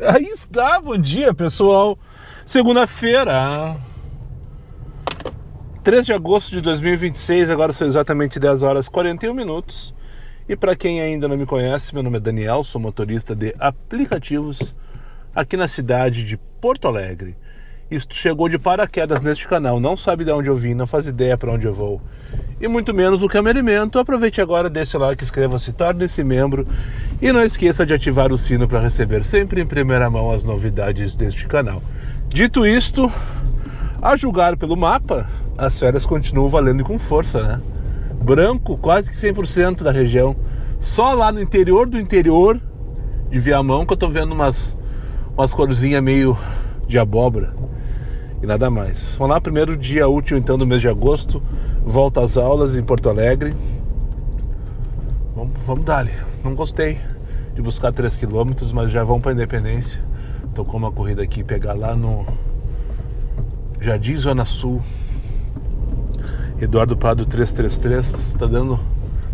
Aí está, bom dia pessoal. Segunda-feira, 3 de agosto de 2026, agora são exatamente 10 horas e 41 minutos. E para quem ainda não me conhece, meu nome é Daniel, sou motorista de aplicativos aqui na cidade de Porto Alegre. Isto chegou de paraquedas neste canal, não sabe de onde eu vim, não faz ideia para onde eu vou e muito menos o que eu me alimento. Aproveite agora, deixe o like, inscreva-se, torne-se membro e não esqueça de ativar o sino para receber sempre em primeira mão as novidades deste canal. Dito isto, a julgar pelo mapa, as férias continuam valendo com força, né? Branco, quase que 100% da região. Só lá no interior do interior de Viamão que eu tô vendo umas corzinhas meio de abóbora e nada mais. Vamos lá, primeiro dia útil então do mês de agosto, volta às aulas em Porto Alegre. Vamos dar ali. Não gostei de buscar 3 km, mas já vamos para Independência. Tocou uma corrida aqui, pegar lá no Jardim Zona Sul, Eduardo Prado 333. Tá dando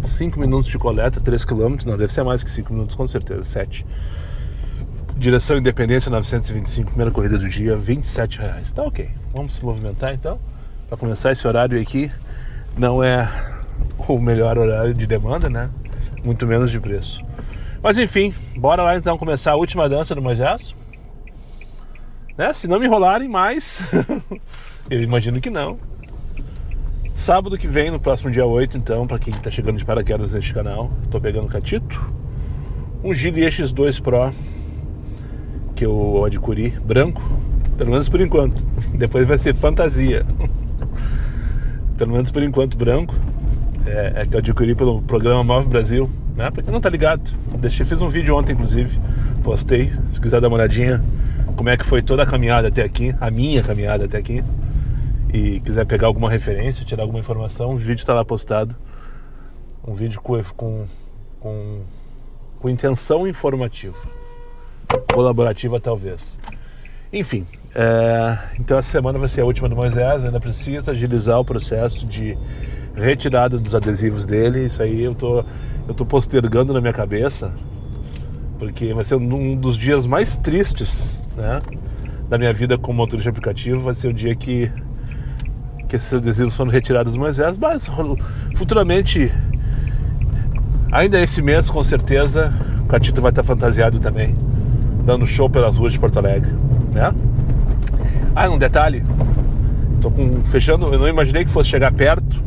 5 minutos de coleta, 3 km, não, deve ser mais que 5 minutos, com certeza, 7. Direção Independência 925, primeira corrida do dia, R$27. Tá ok, vamos se movimentar então. Para começar, esse horário aqui não é o melhor horário de demanda, né? Muito menos de preço. Mas enfim, bora lá então começar a última dança do Moisés, né? Se não me enrolarem mais, eu imagino que não. Sábado que vem, no próximo dia 8, então, para quem tá chegando de paraquedas neste canal, tô pegando catito, um Geely EX2 Pro, que eu adquiri, branco, pelo menos por enquanto. Depois vai ser fantasia. Pelo menos por enquanto branco. É que eu adquiri pelo programa Move Brasil, né? Pra quem não tá ligado, fiz um vídeo ontem, inclusive, postei, se quiser dar uma olhadinha como é que foi toda a caminhada até aqui, a minha caminhada até aqui, e quiser pegar alguma referência, tirar alguma informação, o vídeo tá lá postado. Um vídeo com intenção informativa, colaborativa talvez. Enfim, então essa semana vai ser a última do Moisés. Eu ainda preciso agilizar o processo de retirada dos adesivos dele. Isso aí eu tô postergando na minha cabeça, porque vai ser um dos dias mais tristes, né, da minha vida como motorista de aplicativo. Vai ser o dia que esses adesivos foram retirados do Moisés, mas futuramente, ainda esse mês com certeza, o Catito vai estar fantasiado também, dando show pelas ruas de Porto Alegre, né? Um detalhe, fechando, eu não imaginei que fosse chegar perto,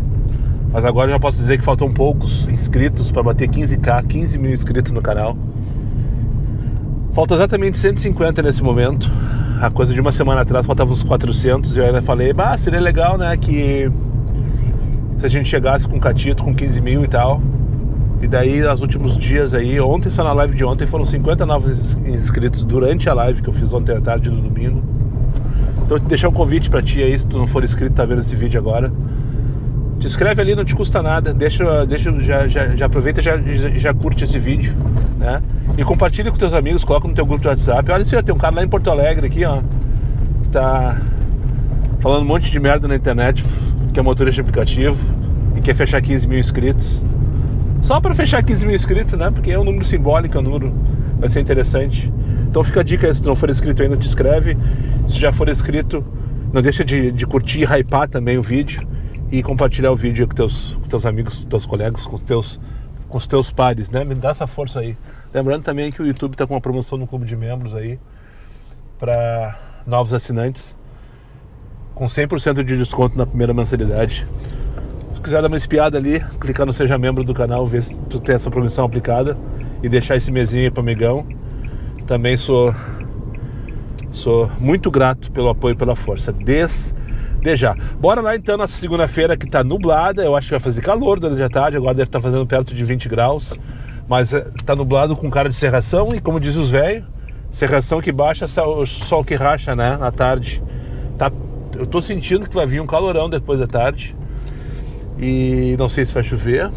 mas agora eu já posso dizer que faltam poucos inscritos para bater 15 mil inscritos no canal. Faltam exatamente 150 nesse momento. A coisa de uma semana atrás faltavam uns 400 e eu ainda falei, seria legal, né, que se a gente chegasse com o Catito com 15 mil e tal. E daí, nos últimos dias aí, ontem, só na live de ontem, foram 50 novos inscritos durante a live que eu fiz ontem à tarde no domingo. Então, vou deixar um convite pra ti aí, se tu não for inscrito, tá vendo esse vídeo agora. Te inscreve ali, não te custa nada, já aproveita e já curte esse vídeo, né? E compartilha com teus amigos, coloca no teu grupo de WhatsApp. Olha isso, tem um cara lá em Porto Alegre aqui, ó, que tá falando um monte de merda na internet, que é motorista de aplicativo e quer fechar 15 mil inscritos. Só para fechar 15 mil inscritos, né? Porque é um número simbólico, é um número, vai ser interessante. Então fica a dica aí, se tu não for inscrito ainda, te inscreve. Se já for inscrito, não deixa de curtir e hypar também o vídeo e compartilhar o vídeo com teus amigos, com teus colegas, com os teus pares, né? Me dá essa força aí. Lembrando também que o YouTube tá com uma promoção no clube de membros aí para novos assinantes, com 100% de desconto na primeira mensalidade. Se quiser dar uma espiada ali, clicar no Seja Membro do canal, ver se tu tem essa promoção aplicada e deixar esse mesinho aí pro amigão. Também sou muito grato pelo apoio e pela força, desde já. Bora lá então, nessa segunda-feira que tá nublada. Eu acho que vai fazer calor durante a tarde, agora deve estar fazendo perto de 20 graus, mas tá nublado com cara de cerração e, como diz os velhos, cerração que baixa, sol que racha, né, na tarde. Eu tô sentindo que vai vir um calorão depois da tarde. E não sei se vai chover.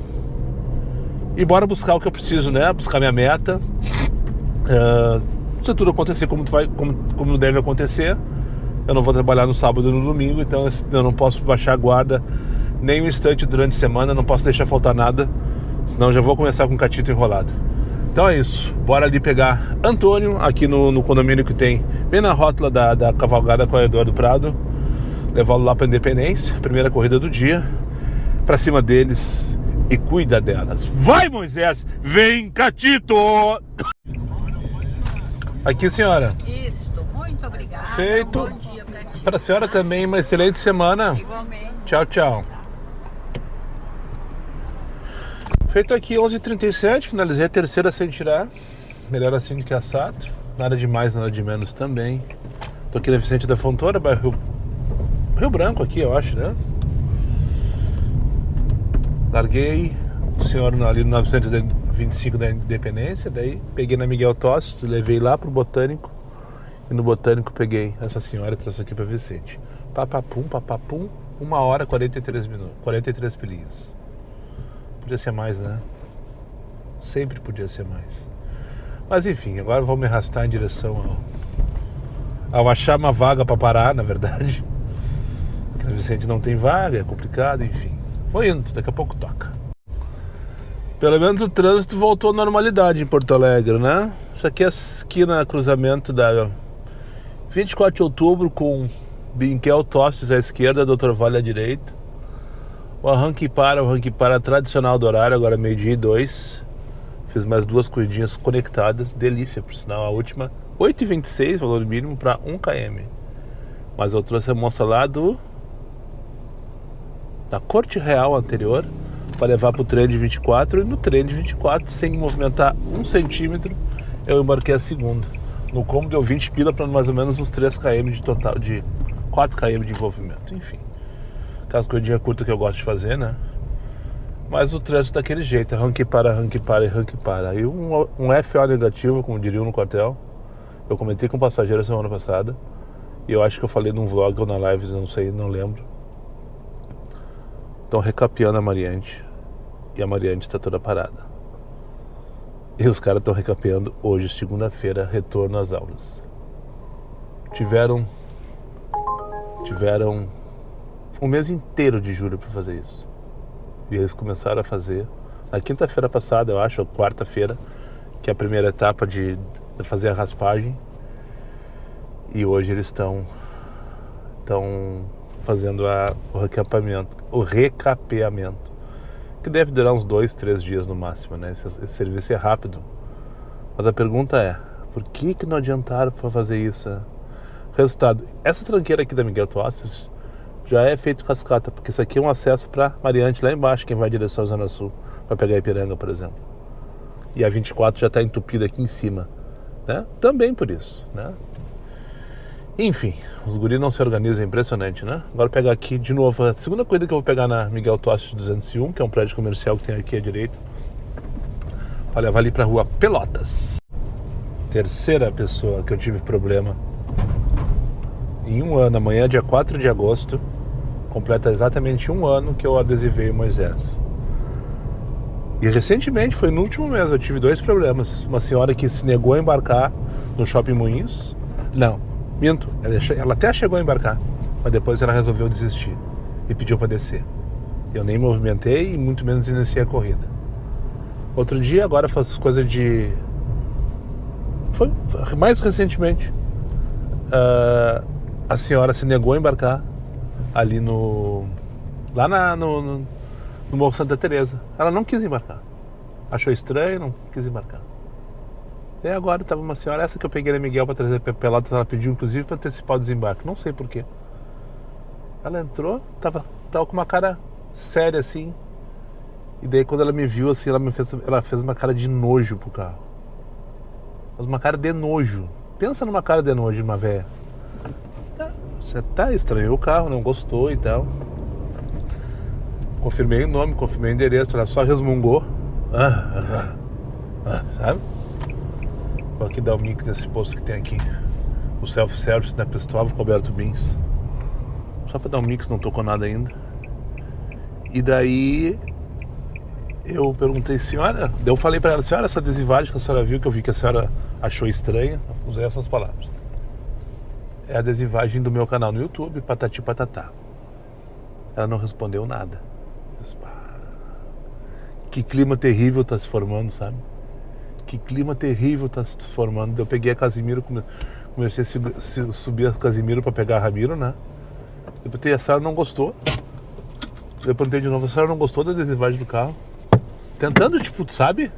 E bora buscar o que eu preciso, né? Buscar minha meta. Se tudo acontecer como deve acontecer, eu não vou trabalhar no sábado e no domingo, então eu não posso baixar a guarda nem um instante durante a semana, não posso deixar faltar nada, senão eu já vou começar com o catito enrolado. Então é isso, bora ali pegar Antônio aqui no condomínio que tem bem na rótula da cavalgada com a Eduardo Prado, levá-lo lá para Independência, primeira corrida do dia, para cima deles e cuida delas. Vai, Moisés, vem, Catito! Aqui, senhora. Isso, muito obrigada. Feito. Bom dia pra ti. Para a senhora também, uma excelente semana. Igualmente. Tchau, tchau. Feito aqui 11h37, finalizei a terceira sem tirar. Melhor assim do que assado. Nada de mais, nada de menos também. Tô aqui na Vicente da Fontoura, bairro Rio Branco aqui, eu acho, né? Larguei o senhor ali no 925 da Independência, daí peguei na Miguel Tostes, levei lá pro Botânico. E no Botânico peguei essa senhora e trouxe aqui pra Vicente. Papapum, 1h 43 minutos, 43 pilinhas. Podia ser mais, né? Sempre podia ser mais. Mas enfim, agora eu vou me arrastar em direção ao achar uma vaga pra parar, na verdade. Porque na Vicente não tem vaga, é complicado, enfim. Vou indo, daqui a pouco toca. Pelo menos o trânsito voltou à normalidade em Porto Alegre, né? Isso aqui é a esquina, cruzamento da 24 de outubro com Binquel Tostes à esquerda, Dr. Vale à direita. O arranque e para tradicional do horário, agora 12h02. Fiz mais 2 corridinhas conectadas, delícia por sinal. A última 8h26, valor mínimo para 1 km. Mas eu trouxe a moça lá da Corte Real anterior para levar para o trem de 24, e no trem de 24, sem movimentar 1 centímetro, eu embarquei a segunda. No combo deu 20 pila para mais ou menos uns 3 km de total, de 4 km de envolvimento, enfim. Aquelas corridinhas curtas que eu gosto de fazer, né? Mas o trânsito daquele jeito, arranque e para. Aí um FO negativo, como diriam no quartel. Eu comentei com o passageiro semana passada. E eu acho que eu falei num vlog ou na live, não sei, não lembro. Estão recapeando a Mariante. E a Mariante está toda parada. E os caras estão recapeando hoje, segunda-feira, retorno às aulas. Tiveram um mês inteiro de julho para fazer isso. E eles começaram a fazer na quinta-feira passada, eu acho, ou quarta-feira, que é a primeira etapa de fazer a raspagem. E hoje eles estão fazendo o recapeamento, que deve durar uns 2-3 dias no máximo, né? Esse serviço é rápido. Mas a pergunta é, por que não adiantaram para fazer isso? Resultado, essa tranqueira aqui da Miguel Tostes já é feito cascata, porque isso aqui é um acesso para Mariante lá embaixo, quem vai em direção à Zona Sul, para pegar Ipiranga, por exemplo. E a 24 já está entupida aqui em cima, né? Também por isso, né? Enfim, os guris não se organizam, é impressionante, né? Agora pegar aqui de novo, a segunda corrida que eu vou pegar na Miguel Tostes 201, que é um prédio comercial que tem aqui à direita, para levar ali para a rua Pelotas. Terceira pessoa que eu tive problema em um ano, amanhã, dia 4 de agosto, completa exatamente um ano que eu adesivei o Moisés. E recentemente, foi no último mês, eu tive 2 problemas. Uma senhora que se negou a embarcar no Shopping Moinhos. Não, minto, ela até chegou a embarcar, mas depois ela resolveu desistir e pediu para descer. Eu nem movimentei e muito menos iniciei a corrida. Outro dia, agora faz coisa de... Foi mais recentemente. A senhora se negou a embarcar ali lá no Morro Santa Teresa. Ela não quis embarcar. Achou estranho, não quis embarcar. E agora estava uma senhora, essa que eu peguei na Miguel para trazer para Pelotas, ela pediu inclusive para antecipar o desembarque. Não sei porquê. Ela entrou, tava com uma cara séria assim. E daí quando ela me viu assim, ela fez uma cara de nojo pro carro. Fez uma cara de nojo. Pensa numa cara de nojo de uma véia. Você estranhou o carro, não gostou e tal. Confirmei o nome, confirmei o endereço, ela só resmungou. Sabe? Vou aqui dar um mix nesse posto que tem aqui. O self-service da Cristóvão Roberto Bins. Só pra dar um mix, não tocou nada ainda. E daí eu perguntei, senhora, daí eu falei pra ela, senhora, essa adesivagem que a senhora viu, que eu vi que a senhora achou estranha, usei essas palavras. É a adesivagem do meu canal no YouTube, Patati Patatá. Ela não respondeu nada. Que clima terrível tá se formando, sabe? que clima terrível tá se formando. Eu peguei a Casimiro, comecei a subir a Casimiro pra pegar a Ramiro, né? Eu perguntei, a senhora não gostou? Eu perguntei de novo, a senhora não gostou da adesivagem do carro? Tentando, tipo, sabe?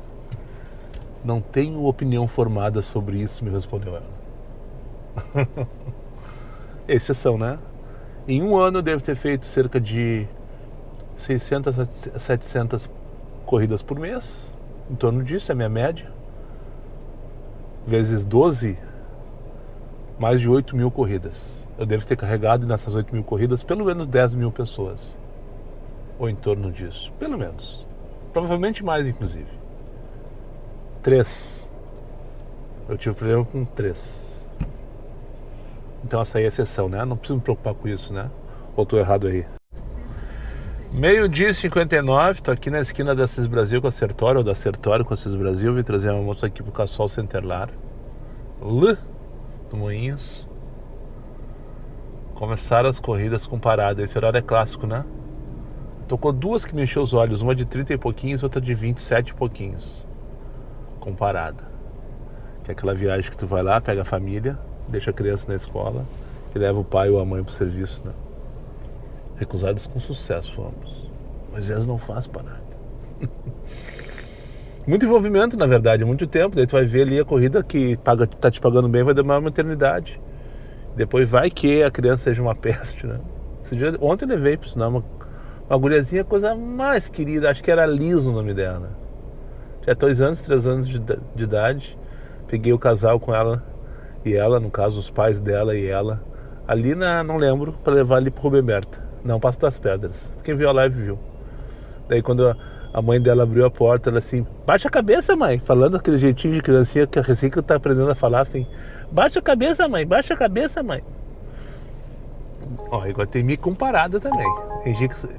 Não tenho opinião formada sobre isso, me respondeu ela. Exceção, né? Em um ano eu devo ter feito cerca de 600 a 700 corridas por mês. Em torno disso, é a minha média. Vezes 12, mais de 8 mil corridas. Eu devo ter carregado nessas 8 mil corridas pelo menos 10 mil pessoas. Ou em torno disso. Pelo menos. Provavelmente mais, inclusive. 3. Eu tive problema com 3. Então essa aí é a exceção, né? Não preciso me preocupar com isso, né? Ou estou errado aí? Meio-dia 59, tô aqui na esquina da Assis Brasil com a Sertório, ou da Sertório com a Assis Brasil. Vim trazer uma moça aqui pro Cassol Centerlar, do Moinhos. Começaram as corridas com parada. Esse horário é clássico, né? Tocou duas que me encheu os olhos, uma de 30 e pouquinhos, outra de 27 e pouquinhos, com parada. Que é aquela viagem que tu vai lá, pega a família, deixa a criança na escola e leva o pai ou a mãe pro serviço, né? Recusados com sucesso fomos. Mas elas não faz parada. Muito envolvimento, na verdade, muito tempo. Daí tu vai ver ali a corrida que tá te pagando bem, vai demorar uma eternidade. Depois vai que a criança seja uma peste, né? Ontem eu levei pro sinal uma guriazinha, coisa mais querida, acho que era Liz o nome dela. Tinha 2 anos, 3 anos de idade. Peguei o casal com ela e ela, no caso os pais dela e ela, ali não lembro, para levar ali pro Rubem Berta. Não, Passo das Pedras. Quem viu a live viu. Daí quando a mãe dela abriu a porta, ela assim, baixa a cabeça, mãe. Falando aquele jeitinho de criancinha que recém que tá aprendendo a falar assim, baixa a cabeça, mãe, baixa a cabeça, mãe. Ó, Iguatemi com parada também.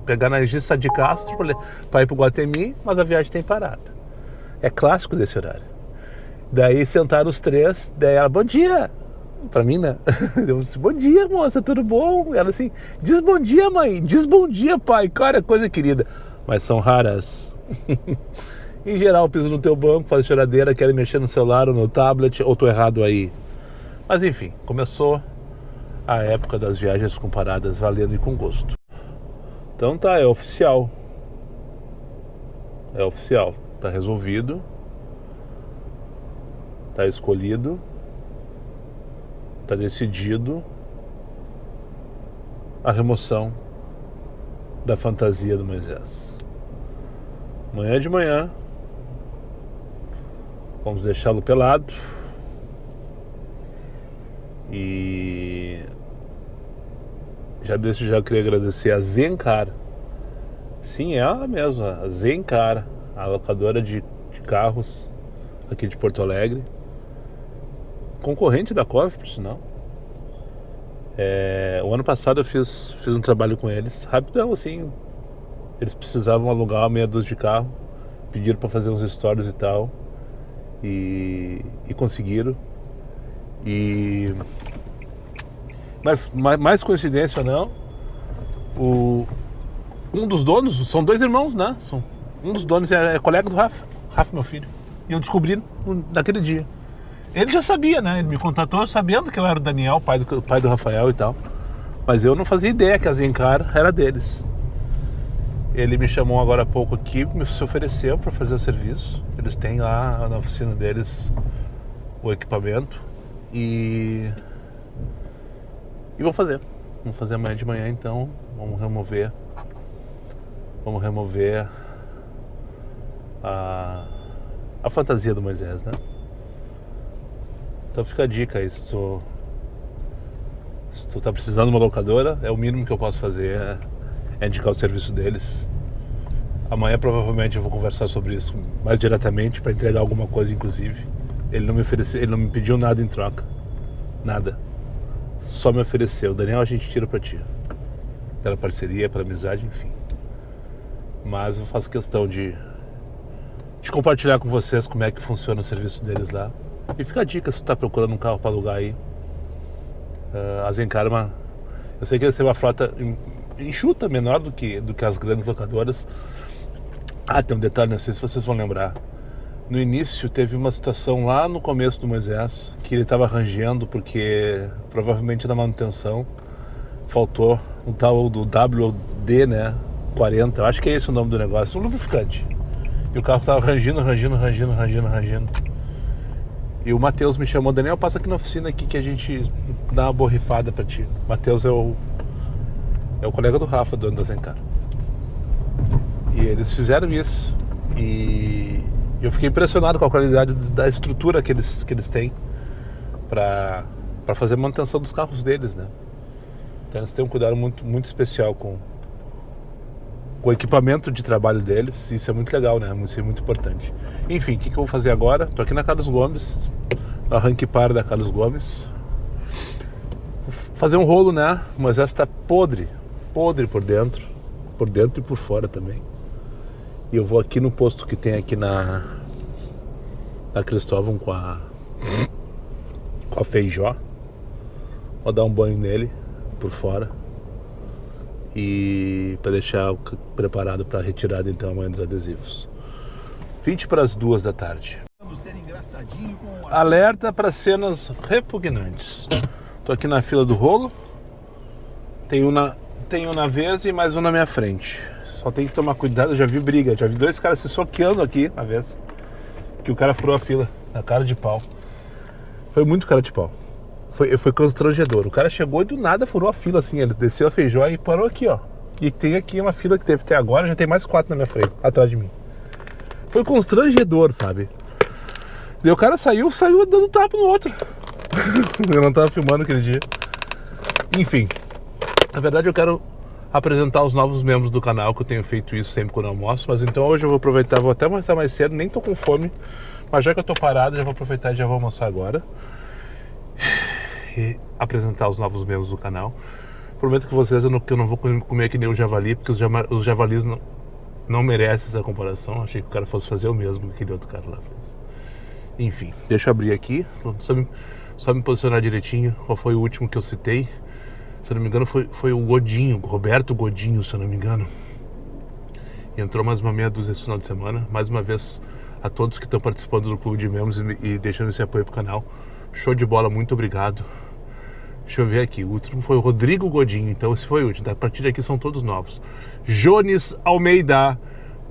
Pegar na Regista de Castro para ir pro Iguatemi, mas a viagem tem parada. É clássico desse horário. Daí sentaram os 3, daí ela, bom dia. Pra mim, né? Eu disse, bom dia, moça, tudo bom? Ela assim, diz bom dia, mãe, diz bom dia, pai. Cara, coisa querida. Mas são raras. Em geral, piso no teu banco, faz choradeira, querem mexer no celular ou no tablet, ou tô errado aí. Mas enfim, começou a época das viagens com paradas valendo e com gosto. Então tá, é oficial. É oficial. Tá resolvido. Tá escolhido. Tá decidido a remoção da fantasia do Moisés. Amanhã de manhã vamos deixá-lo pelado e já queria agradecer a Zencar. Sim, é ela mesma, a Zencar, a locadora de carros aqui de Porto Alegre. Concorrente da COV, por sinal. O ano passado eu fiz um trabalho com eles, rapidão assim. Eles precisavam alugar uma meia dúzia de carro, pediram para fazer uns stories e tal, e conseguiram. Mas mais coincidência ou não, um dos donos, são 2 irmãos, né? Um dos donos é colega do Rafa, meu filho. E eu descobri naquele dia. Ele já sabia, né? Ele me contatou sabendo que eu era o Daniel, pai do Rafael e tal. Mas eu não fazia ideia que a Zencar era deles. Ele me chamou agora há pouco aqui, se ofereceu para fazer o serviço. Eles têm lá na oficina deles o equipamento. E vou fazer. Vamos fazer amanhã de manhã, então. Vamos remover a fantasia do Moisés, né? Então fica a dica aí, se tu tá precisando de uma locadora, é o mínimo que eu posso fazer, é indicar o serviço deles. Amanhã provavelmente eu vou conversar sobre isso mais diretamente para entregar alguma coisa, inclusive. Ele não me pediu nada em troca. Nada. Só me ofereceu. Daniel, a gente tira pra ti. Pela parceria, pela amizade, enfim. Mas eu faço questão de compartilhar com vocês como é que funciona o serviço deles lá. E fica a dica, se tu tá procurando um carro para alugar aí, a Zencar eu sei que eles têm uma frota enxuta, menor do que as grandes locadoras. Tem um detalhe, não sei se vocês vão lembrar, No início teve uma situação lá no começo do Moisés que ele estava rangendo porque provavelmente na manutenção faltou o tal do WD, né, 40, eu acho que é esse o nome do negócio, um lubrificante. E o carro estava rangindo. E o Matheus me chamou: Daniel, passa aqui na oficina aqui que a gente dá uma borrifada pra ti. O Matheus é o colega do Rafa, dono da Zencar. E eles fizeram isso. E eu fiquei impressionado com a qualidade da estrutura que eles têm para fazer a manutenção dos carros deles, né? Então eles têm um cuidado muito, muito especial com o equipamento de trabalho deles. Isso é muito legal, né? Isso é muito importante. Enfim, o que eu vou fazer agora? Tô aqui na Carlos Gomes, no arranque par da Carlos Gomes. Vou fazer um rolo, né? O Moisés tá podre por dentro e por fora também. E eu vou aqui no posto que tem aqui na Cristóvão com a Feijó. Vou dar um banho nele por fora e para deixar preparado para retirada então amanhã dos adesivos. 20 para as 2 da tarde. Alerta para cenas repugnantes. Tô aqui na fila do rolo. Tem um na vez e mais um na minha frente. Só tem que tomar cuidado, eu já vi briga, já vi 2 caras se soqueando aqui na vez. Que o cara furou a fila, na cara de pau. Foi muito cara de pau. Foi constrangedor. O cara chegou e do nada furou a fila assim, ele desceu a Feijó e parou aqui, ó. E tem aqui uma fila que teve até agora, já tem mais 4 na minha frente, atrás de mim. Foi constrangedor, sabe? E o cara saiu dando tapa no outro. Eu não tava filmando aquele dia. Enfim, na verdade eu quero apresentar os novos membros do canal, que eu tenho feito isso sempre quando eu almoço. Mas então hoje eu vou aproveitar, vou até almoçar mais cedo, nem tô com fome. Mas já que eu tô parado, já vou aproveitar e já vou almoçar agora. E apresentar os novos membros do canal. Prometo que vocês que eu não vou comer que nem o javali, porque os javalis não merecem essa comparação. Achei que o cara fosse fazer o mesmo que aquele outro cara lá fez. Enfim, deixa eu abrir aqui, só me posicionar direitinho. Qual foi o último que eu citei? Se eu não me engano foi o Godinho, Roberto Godinho, se eu não me engano. E entrou mais uma meia dúzia esse final de semana. Mais uma vez a todos que estão participando do clube de membros e deixando esse apoio pro canal. Show de bola, muito obrigado. Deixa eu ver aqui, o último foi o Rodrigo Godinho, então esse foi o último. A partir daqui são todos novos. Jones Almeida,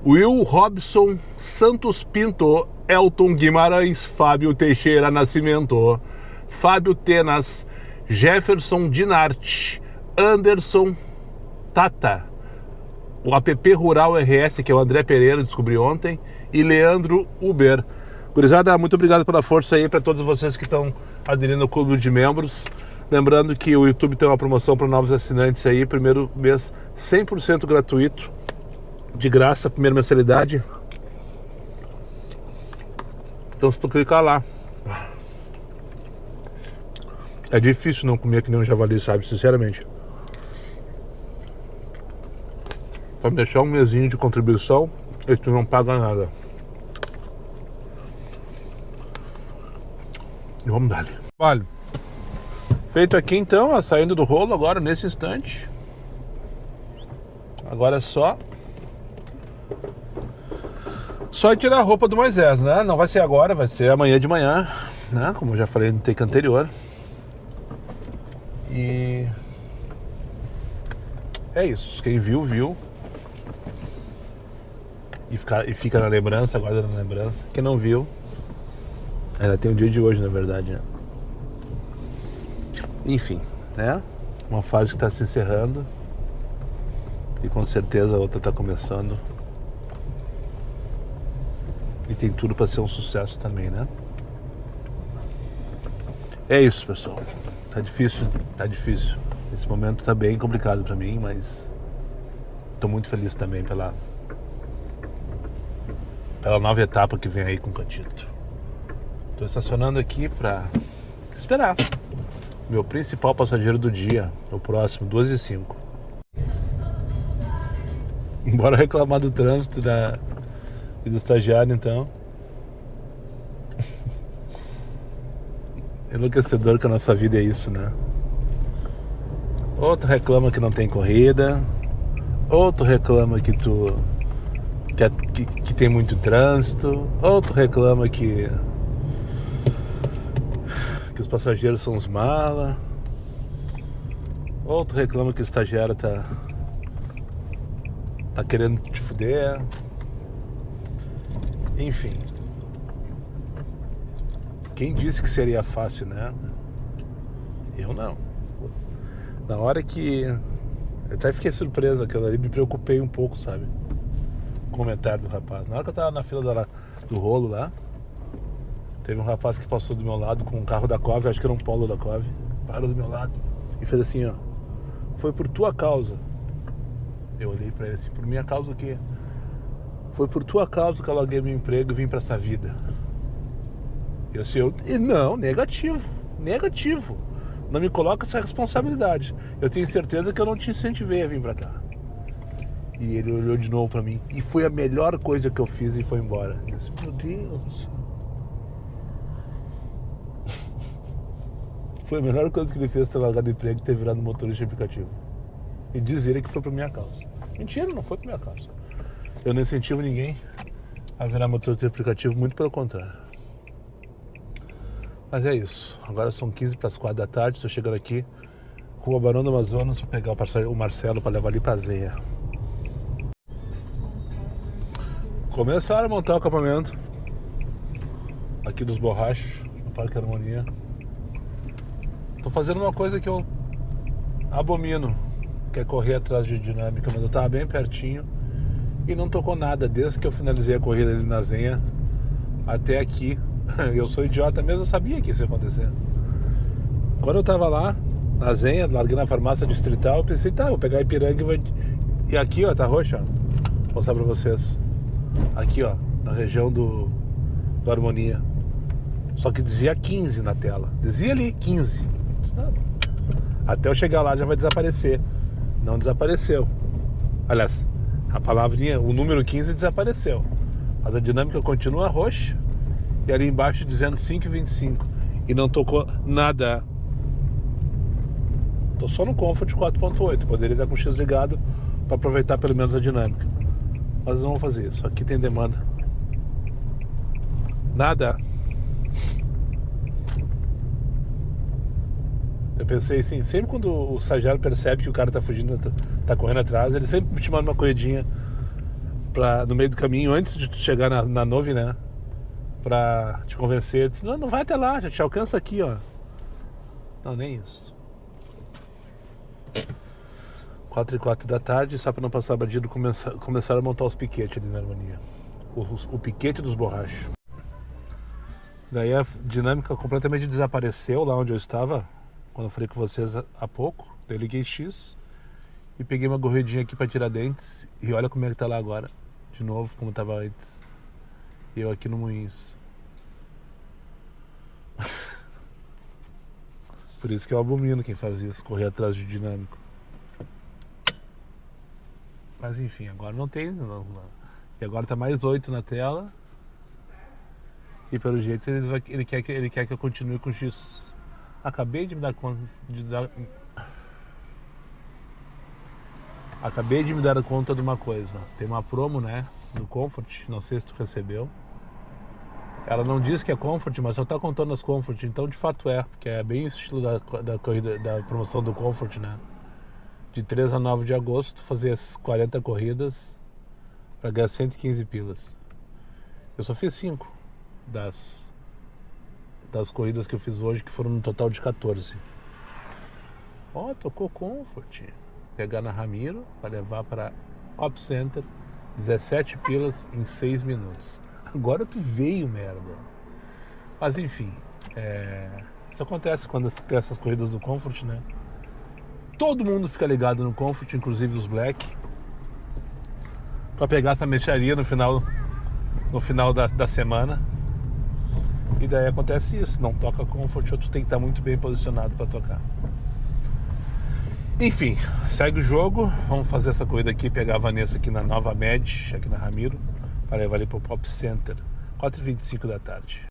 Will Robson, Santos Pinto, Elton Guimarães, Fábio Teixeira Nascimento, Fábio Tenas, Jefferson Dinarte, Anderson Tata, o APP Rural RS, que é o André Pereira, descobri ontem, e Leandro Uber. Gurizada, muito obrigado pela força aí para todos vocês que estão aderindo ao clube de membros. Lembrando que o YouTube tem uma promoção para novos assinantes aí, primeiro mês 100% gratuito, de graça, primeira mensalidade. Então se tu clicar lá, é difícil não comer que nem um javali, sabe, sinceramente. Só me deixar um mesinho de contribuição e tu não paga nada. E vamos dar. Vale. Feito aqui então, saindo do rolo agora nesse instante. Agora é só tirar a roupa do Moisés, né? Não vai ser agora, vai ser amanhã de manhã, né? Como eu já falei no take anterior. E é isso. Quem viu, viu. E fica na lembrança, guarda na lembrança. Quem não viu, ainda tem o dia de hoje, na verdade, né? Enfim, né? Uma fase que está se encerrando e com certeza a outra está começando. E tem tudo para ser um sucesso também, né? É isso, pessoal. Tá difícil. Esse momento tá bem complicado para mim, mas tô muito feliz também pela nova etapa que vem aí com o Catito. Tô estacionando aqui para esperar meu principal passageiro do dia, o próximo, 2h05. Bora reclamar do trânsito e do estagiário, então. Enlouquecedor que a nossa vida é isso, né? Outro reclama que não tem corrida, outro reclama que tu que tem muito trânsito. Outro reclama que os passageiros são os mala. Outro reclama que o estagiário tá querendo te fuder. Enfim. Quem disse que seria fácil, né? Eu não. Na hora que... Eu até fiquei surpreso, aquilo ali me preocupei um pouco, sabe? O comentário do rapaz. Na hora que eu tava na fila do rolo lá, teve um rapaz que passou do meu lado com um carro da Cove, acho que era um Polo da Cove, parou do meu lado e fez assim, ó: foi por tua causa. Eu olhei pra ele assim: por minha causa o quê? Foi por tua causa que eu larguei meu emprego e vim pra essa vida. E assim, não, negativo. Não me coloca essa responsabilidade. Eu tenho certeza que eu não te incentivei a vir pra cá. E ele olhou de novo pra mim: e foi a melhor coisa que eu fiz, e foi embora. Eu disse: meu Deus. Foi a melhor coisa que ele fez, ter largado o emprego e ter virado motorista de aplicativo. E diz ele que foi por minha causa. Mentira, não foi por minha causa. Eu não incentivo ninguém a virar motorista de aplicativo, muito pelo contrário. Mas é isso. Agora são 15 para as 4 da tarde. Estou chegando aqui com o Barão do Amazonas para pegar o Marcelo para levar ali para Zenha. Começaram a montar o acampamento aqui dos Borrachos, no Parque Harmonia. Tô fazendo uma coisa que eu abomino, que é correr atrás de dinâmica, mas eu tava bem pertinho e não tocou nada desde que eu finalizei a corrida ali na Zenha até aqui. Eu sou idiota mesmo, eu sabia que isso ia acontecer. Quando eu tava lá na Zenha, larguei na farmácia distrital, eu pensei: tá, vou pegar a Ipiranga e aqui, ó, tá roxo, ó. Vou mostrar pra vocês. Aqui, ó, na região do Harmonia. Só que dizia 15 na tela. Dizia ali 15. Até eu chegar lá já vai desaparecer. Não desapareceu. Aliás, a palavrinha, o número 15 desapareceu. Mas a dinâmica continua roxa. E ali embaixo dizendo 5,25. E não tocou nada. Tô só no Comfort 4.8. Poderia estar com o X ligado para aproveitar pelo menos a dinâmica. Mas não vou fazer isso. Aqui tem demanda. Nada. Eu pensei assim, sempre quando o estagiário percebe que o cara tá fugindo, tá correndo atrás, ele sempre me manda uma corridinha no meio do caminho, antes de tu chegar na nuvem, né? Pra te convencer. Disse: não vai até lá, já te alcança aqui, ó. Não, nem isso. 4h04 da tarde, só pra não passar batido, começaram a montar os piquetes ali na Harmonia. O piquete dos Borrachos. Daí a dinâmica completamente desapareceu lá onde eu estava, quando eu falei com vocês há pouco. Eu liguei X e peguei uma corridinha aqui pra Tiradentes. E olha como é que tá lá agora. De novo, como tava antes. E eu aqui no Moinhos. Por isso que eu abomino quem faz isso, correr atrás de dinâmico. Mas enfim, agora não tem. Não. E agora tá mais 8 na tela. E pelo jeito ele quer que eu continue com X. Acabei de me dar conta de uma coisa. Tem uma promo, né, no Comfort, não sei se tu recebeu. Ela não diz que é Comfort, mas só tá contando as Comfort, então de fato é, porque é bem o estilo da corrida, da promoção do Comfort, né? De 3 a 9 de agosto, fazer as 40 corridas para ganhar 115 pilas. Eu só fiz 5 das corridas que eu fiz hoje, que foram no total de 14. Ó, tocou Comfort. Pegar na Ramiro para levar para Op Center, 17 pilas em 6 minutos. Agora tu veio, merda. Mas enfim, isso acontece quando tem essas corridas do Comfort, né? Todo mundo fica ligado no Comfort, inclusive os Black, pra pegar essa mexaria no final da semana. E daí acontece isso, não toca Comfort, ou tu tem que estar muito bem posicionado pra tocar. Enfim, segue o jogo. Vamos fazer essa corrida aqui, pegar a Vanessa aqui na Nova Med, aqui na Ramiro, para levar ali pro Pop Center, 4h25 da tarde.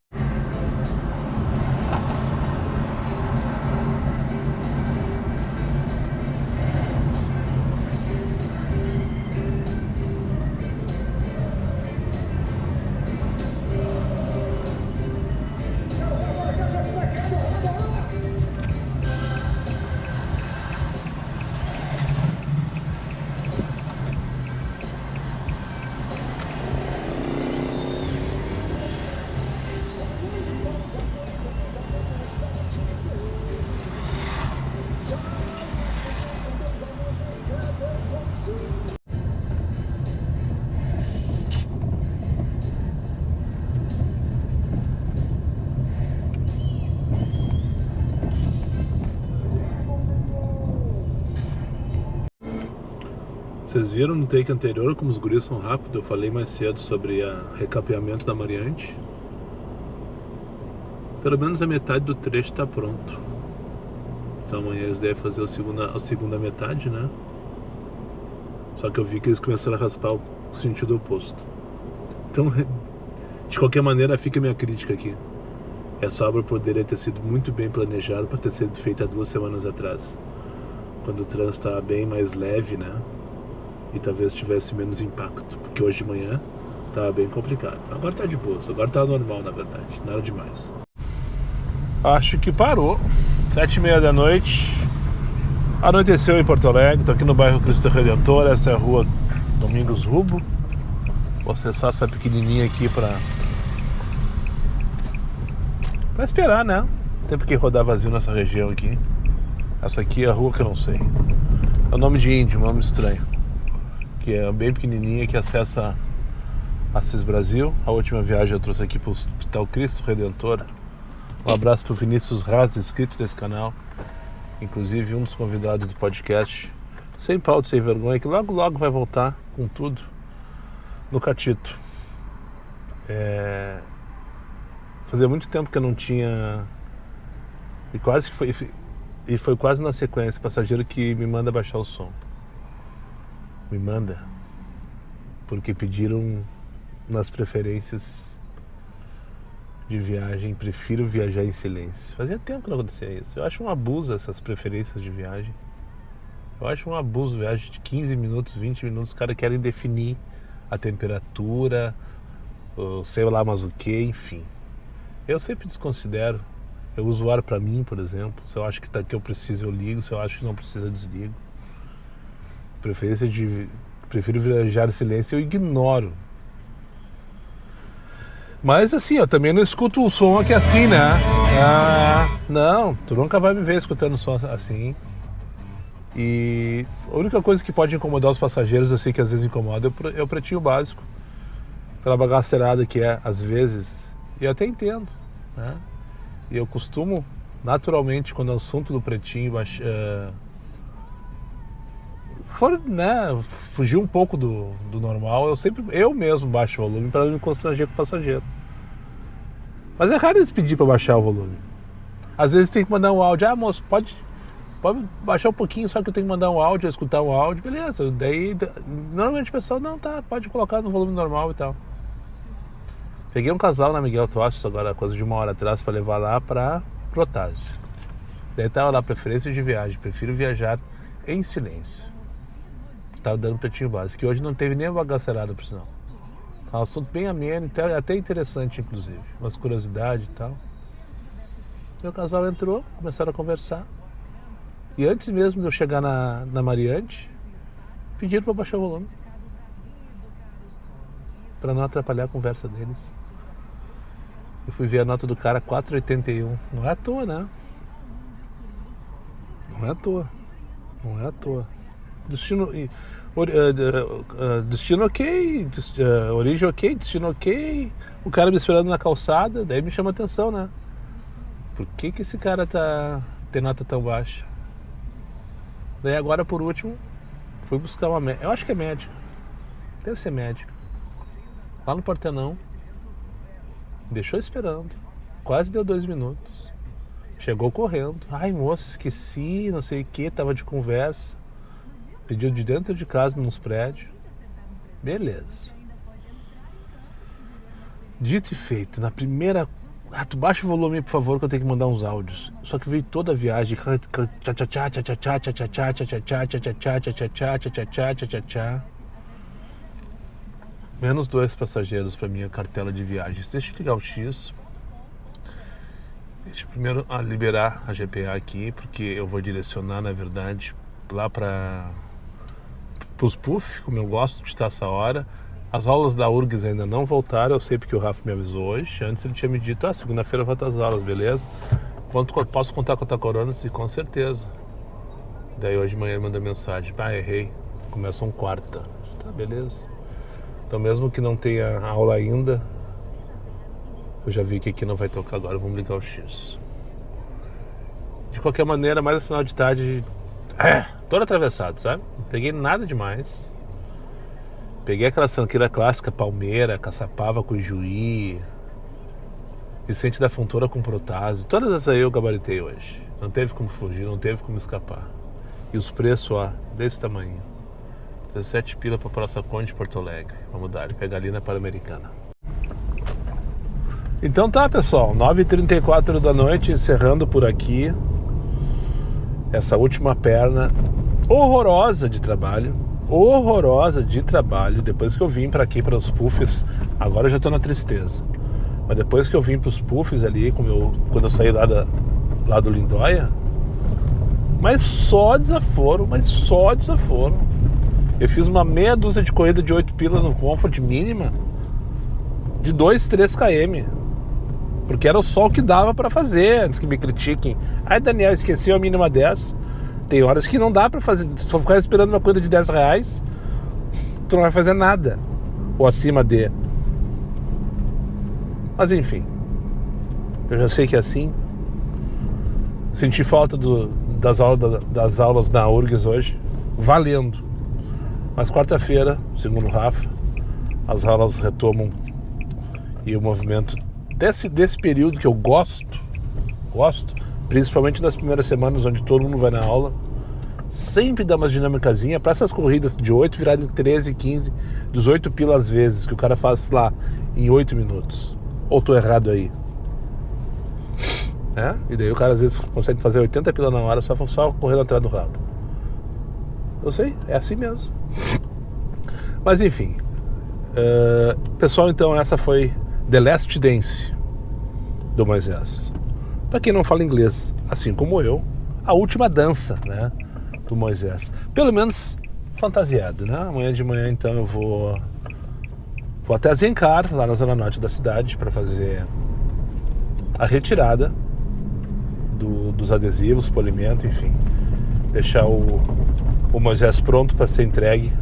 Vocês viram no take anterior como os guris são rápidos? Eu falei mais cedo sobre o recapeamento da Mariante. Pelo menos a metade do trecho está pronto. Então amanhã eles devem fazer a segunda metade, né? Só que eu vi que eles começaram a raspar o sentido oposto. Então, de qualquer maneira, fica a minha crítica aqui. Essa obra poderia ter sido muito bem planejada para ter sido feita há 2 semanas atrás, quando o trânsito estava bem mais leve, né? E talvez tivesse menos impacto, porque hoje de manhã estava bem complicado. Agora está de boa, agora está normal, na verdade, nada demais. Acho que parou. 7h30 da noite. Anoiteceu em Porto Alegre. Estou aqui no bairro Cristo Redentor. Essa é a rua Domingos Rubo. Vou acessar essa pequenininha aqui para esperar, né? Tem que rodar vazio nessa região aqui. Essa aqui é a rua que eu não sei. É o nome de índio, um nome estranho. Que é bem pequenininha, que acessa Assis Brasil. A última viagem eu trouxe aqui para o Hospital Cristo Redentor. Um abraço para o Vinícius Raz, inscrito desse canal. Inclusive um dos convidados do podcast. Sem pauta, sem vergonha, que logo logo vai voltar com tudo no Catito. Fazia muito tempo que eu não tinha... E foi quase na sequência, passageiro que me manda baixar o som. Me manda. Porque pediram nas preferências de viagem, prefiro viajar em silêncio. Fazia tempo que não acontecia isso. Eu acho um abuso essas preferências de viagem. Eu acho um abuso viagem de 15 minutos, 20 minutos. Os caras querem definir a temperatura, ou sei lá mais o que, enfim. Eu sempre desconsidero. Eu uso o ar pra mim, por exemplo. Se eu acho que eu preciso, eu ligo. Se eu acho que não precisa, eu desligo. Prefiro viajar em silêncio, eu ignoro. Mas assim, eu também não escuto o som aqui assim, né? Não, tu nunca vai me ver escutando som assim. E a única coisa que pode incomodar os passageiros, eu sei que às vezes incomoda, é o pretinho básico. Pela bagaceirada que é, às vezes. E eu até entendo, né? E eu costumo, naturalmente, quando é o assunto do pretinho, fugir um pouco do normal, eu mesmo baixo o volume para não me constranger com o passageiro. Mas é raro eles pedir para baixar o volume. Às vezes tem que mandar um áudio. Moço, pode baixar um pouquinho, só que eu tenho que mandar um áudio, escutar um áudio, beleza. Daí, normalmente o pessoal, não, tá, pode colocar no volume normal e tal. Peguei um casal na Miguel Tostes agora, coisa de 1 hora atrás, para levar lá para Protásio. Daí tava lá, preferência de viagem, prefiro viajar em silêncio. Tava dando pretinho básico, que hoje não teve nem bagaceirada, por sinal. Um assunto bem ameno, até interessante, inclusive. Umas curiosidades e tal. E o casal entrou, começaram a conversar. E antes mesmo de eu chegar na Mariante, pediram para baixar o volume. Para não atrapalhar a conversa deles. Eu fui ver a nota do cara, 4,81. Não é à toa, né? Não é à toa. Não é à toa. Destino ok, origem ok, destino ok. O cara me esperando na calçada, daí me chama a atenção, né? Por que esse cara tem nota tão baixa? Daí agora, por último, fui buscar uma médica. Eu acho que é médica. Deve ser médica. Lá no Partenão. Deixou esperando. Quase deu 2 minutos. Chegou correndo. Ai, moço, esqueci, não sei o que, tava de conversa. Pediu de dentro de casa, nos prédios. Beleza. Dito e feito, na primeira... tu baixa o volume, por favor, que eu tenho que mandar uns áudios. Só que veio toda a viagem. Menos 2 passageiros para minha cartela de viagens. Deixa eu ligar o X. Deixa eu primeiro liberar a GPA aqui, porque eu vou direcionar, na verdade, lá para os PUF, como eu gosto de estar essa hora. As aulas da URGS ainda não voltaram, eu sei porque o Rafa me avisou hoje. Antes ele tinha me dito, segunda-feira volta as aulas, beleza? Posso contar com a tua corona? Sim, com certeza. Daí hoje de manhã ele manda mensagem, errei, começam quarta. Tá, beleza. Então mesmo que não tenha aula ainda, eu já vi que aqui não vai tocar agora, vamos ligar o X. De qualquer maneira, mais no final de tarde, todo atravessado, sabe? Não peguei nada demais. Peguei aquela tranqueira clássica, Palmeira, Caçapava com Juí, Vicente da Fontoura com Protásio. Todas essas aí eu gabaritei hoje. Não teve como fugir, não teve como escapar. E os preços, ó, desse tamanho. 17 pila para Praça Conde de Porto Alegre. Vamos dar, pegar ali na Pan-Americana. Então tá, pessoal, 9h34 da noite, encerrando por aqui essa última perna horrorosa de trabalho. Depois que eu vim para aqui, para os puffs, agora eu já tô na tristeza. Mas depois que eu vim para os puffs ali, quando eu saí lá do Lindóia, mas só desaforo. Eu fiz uma meia dúzia de corrida de 8 pila no Comfort mínima, de 2, 3 km. Porque era só o que dava para fazer, antes que me critiquem. Ai, Daniel, esqueceu a mínima 10. Tem horas que não dá pra fazer. Se for ficar esperando uma coisa de R$10, tu não vai fazer nada. Ou acima de. Mas enfim, eu já sei que é assim. Senti falta das aulas na URGS hoje. Valendo. Mas quarta-feira, segundo o Rafa, as aulas retomam. E o movimento desse período que eu gosto, principalmente nas primeiras semanas onde todo mundo vai na aula, sempre dá uma dinâmicazinha para essas corridas de 8 virarem 13, 15, 18 pila às vezes, que o cara faz lá em 8 minutos. Ou tô errado aí? E daí o cara às vezes consegue fazer 80 pila na hora só correndo atrás do rabo. Eu sei, é assim mesmo. Mas enfim, pessoal, então essa foi The Last Dance do Moisés. Para quem não fala inglês, assim como eu, a última dança, né, do Moisés. Pelo menos fantasiado, né? Amanhã de manhã, então, eu vou até Zencar, lá na zona norte da cidade, para fazer a retirada dos adesivos, polimento, enfim. Deixar o Moisés pronto para ser entregue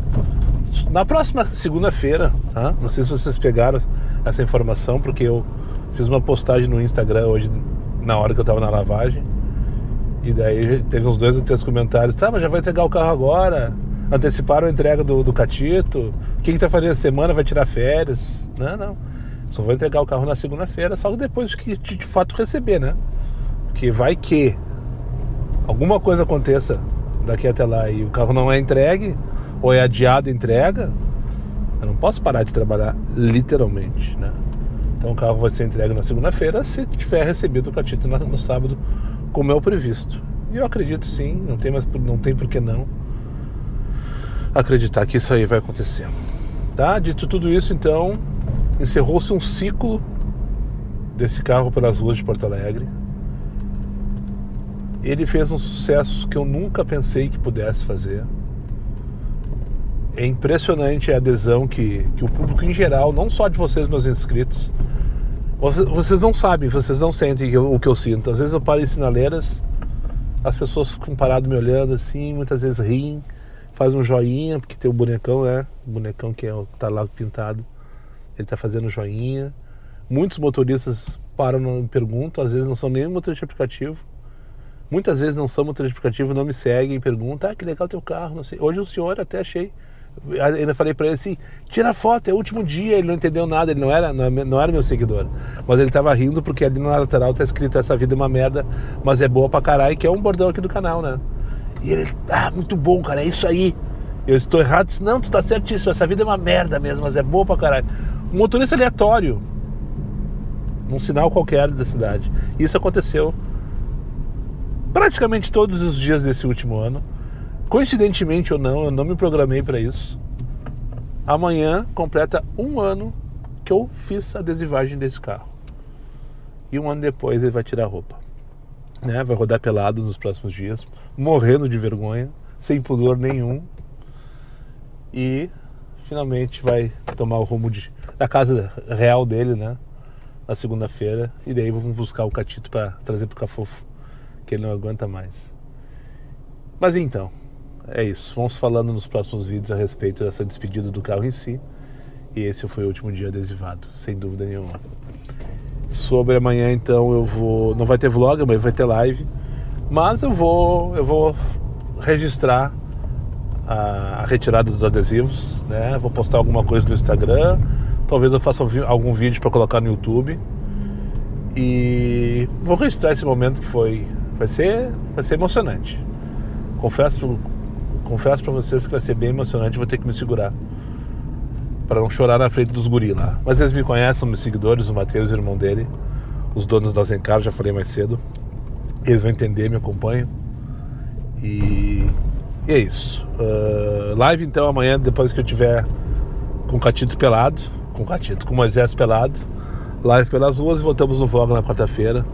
na próxima segunda-feira. Não sei se vocês pegaram essa informação, porque eu fiz uma postagem no Instagram hoje, na hora que eu tava na lavagem, e daí teve uns 2 ou 3 comentários: tá, mas já vai entregar o carro agora? Anteciparam a entrega do Catito? O que tá fazendo essa semana? Vai tirar férias? Não, só vou entregar o carro na segunda-feira, só que depois que de fato receber, né? Porque vai que alguma coisa aconteça daqui até lá e o carro não é entregue, ou é adiado a entrega, eu não posso parar de trabalhar, literalmente, né? Então o carro vai ser entregue na segunda-feira, se tiver recebido o Catito no sábado, como é o previsto. E eu acredito sim, não tem por que não acreditar que isso aí vai acontecer. Tá? Dito tudo isso, então, encerrou-se um ciclo desse carro pelas ruas de Porto Alegre. Ele fez um sucesso que eu nunca pensei que pudesse fazer. É impressionante a adesão que o público em geral, não só de vocês, meus inscritos, vocês não sabem, vocês não sentem o que eu sinto. Às vezes eu paro em sinaleiras, as pessoas ficam paradas me olhando assim, muitas vezes riem, fazem um joinha, porque tem o bonecão, né? O bonecão que tá lá pintado, ele tá fazendo joinha. Muitos motoristas param e perguntam, às vezes não são nem motorista de aplicativo. Muitas vezes não são motorista de aplicativo, não me seguem, perguntam: que legal teu carro, não sei. Hoje o senhor até achei. Ainda falei pra ele assim: tira foto, é o último dia. Ele não entendeu nada, ele não era meu seguidor, mas ele tava rindo porque ali na lateral tá escrito: essa vida é uma merda, mas é boa pra caralho, que é um bordão aqui do canal, né? E ele: muito bom, cara, é isso aí. Eu estou errado? Não, tu tá certíssimo, essa vida é uma merda mesmo, mas é boa pra caralho. Um motorista aleatório num sinal qualquer da cidade. Isso aconteceu praticamente todos os dias desse último ano. Coincidentemente ou não, eu não me programei para isso. Amanhã completa 1 ano que eu fiz a adesivagem desse carro. E 1 ano depois ele vai tirar a roupa, né? Vai rodar pelado nos próximos dias, morrendo de vergonha, sem pudor nenhum. E finalmente vai tomar o rumo da casa real dele, né? Na segunda-feira. E daí vamos buscar o Catito para trazer pro Cafofo, que ele não aguenta mais. Mas então, é isso. Vamos falando nos próximos vídeos a respeito dessa despedida do carro em si. E esse foi o último dia adesivado, sem dúvida nenhuma. Sobre amanhã, então, eu vou... Não vai ter vlog, amanhã vai ter live. Mas eu vou registrar a retirada dos adesivos, né? Vou postar alguma coisa no Instagram, talvez eu faça algum vídeo para colocar no YouTube e vou registrar esse momento que vai ser emocionante. Confesso para vocês que vai ser bem emocionante, vou ter que me segurar para não chorar na frente dos guri lá. Mas eles me conhecem, são meus seguidores, o Matheus e o irmão dele, os donos da Zencar, já falei mais cedo. Eles vão entender, me acompanham. E é isso. Live então amanhã, depois que eu tiver com o Moisés pelado. Live pelas ruas e voltamos no vlog na quarta-feira,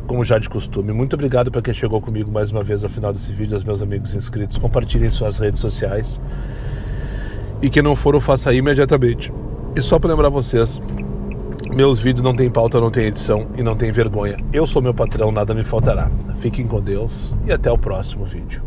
como já de costume. Muito obrigado para quem chegou comigo mais uma vez ao final desse vídeo, aos meus amigos inscritos. Compartilhem em suas redes sociais. E quem não for, eu faça imediatamente. E só para lembrar vocês, meus vídeos não tem pauta, não tem edição e não tem vergonha. Eu sou meu patrão, nada me faltará. Fiquem com Deus e até o próximo vídeo.